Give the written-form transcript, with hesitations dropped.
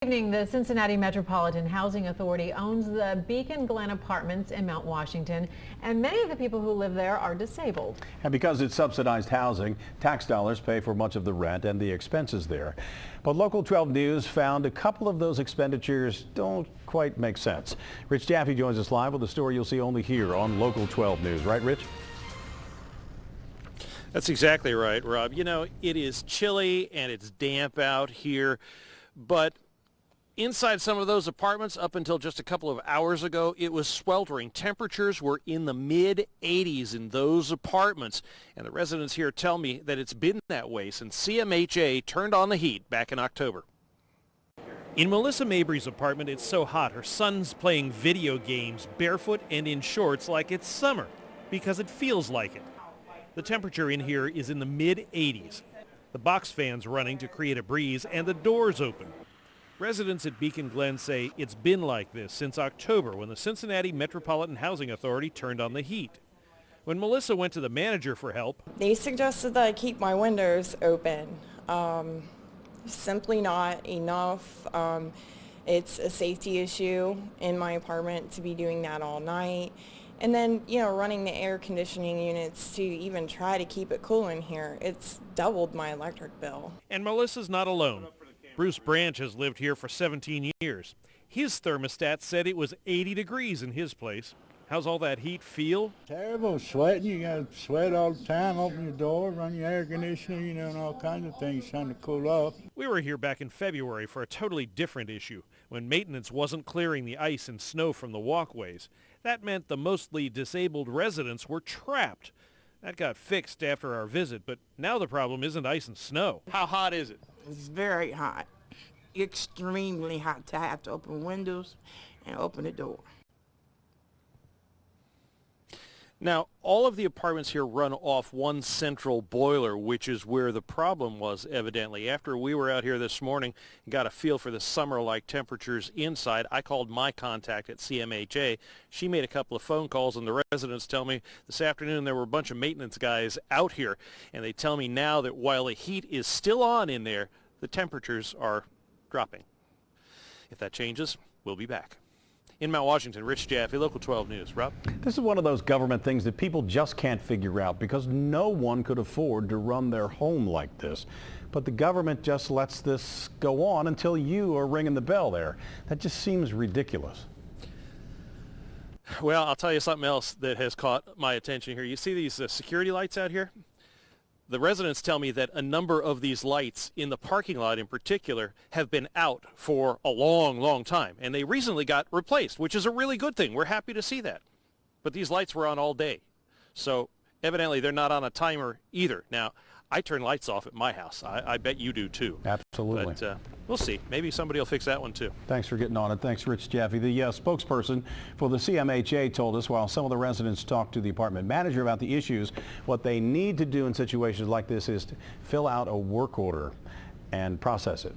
Evening, the Cincinnati Metropolitan Housing Authority owns the Beacon Glen Apartments in Mount Washington, and many of the people who live there are disabled. And because it's subsidized housing, tax dollars pay for much of the rent and the expenses there. But Local 12 News found a couple of those expenditures don't quite make sense. Rich Jaffe joins us live with a story you'll see only here on Local 12 News. Right, Rich? That's exactly right, Rob. You know, it is chilly and it's damp out here, but inside some of those apartments, up until just a couple of hours ago, it was sweltering. Temperatures were in the mid-80s in those apartments. And the residents here tell me that it's been that way since CMHA turned on the heat back in October. In Melissa Mabry's apartment, it's so hot her son's playing video games barefoot and in shorts like it's summer, because it feels like it. The temperature in here is in the mid-80s. The box fan's running to create a breeze and the door's open. Residents at Beacon Glen say it's been like this since October when the Cincinnati Metropolitan Housing Authority turned on the heat. When Melissa went to the manager for help, they suggested that I keep my windows open. Simply not enough. It's a safety issue in my apartment to be doing that all night. And then, you know, running the air conditioning units to even try to keep it cool in here. It's doubled my electric bill. And Melissa's not alone. Bruce Branch has lived here for 17 years. His thermostat said it was 80 degrees in his place. How's all that heat feel? Terrible, sweating. You got to sweat all the time, open your door, run your air conditioner, you know, and all kinds of things trying to cool off. We were here back in February for a totally different issue, when maintenance wasn't clearing the ice and snow from the walkways. That meant the mostly disabled residents were trapped. That got fixed after our visit, but now the problem isn't ice and snow. How hot is it? It's very hot, extremely hot to have to open windows and open the door. Now, all of the apartments here run off one central boiler, which is where the problem was, evidently. After we were out here this morning and got a feel for the summer-like temperatures inside, I called my contact at CMHA. She made a couple of phone calls, and the residents tell me this afternoon there were a bunch of maintenance guys out here, and they tell me now that while the heat is still on in there, the temperatures are dropping. If that changes, we'll be back. In Mount Washington, Rich Jaffe, Local 12 News. Rob? This is one of those government things that people just can't figure out because no one could afford to run their home like this. But the government just lets this go on until you are ringing the bell there. That just seems ridiculous. Well, I'll tell you something else that has caught my attention here. You see these security lights out here? The residents tell me that a number of these lights in the parking lot in particular have been out for a long, long time. And they recently got replaced, which is a really good thing. We're happy to see that. But these lights were on all day. So evidently they're not on a timer either. Now, I turn lights off at my house. I bet you do too. Absolutely. But we'll see. Maybe somebody will fix that one too. Thanks for getting on it. Thanks, Rich Jaffe. The spokesperson for the CMHA told us while some of the residents talked to the apartment manager about the issues, what they need to do in situations like this is to fill out a work order and process it.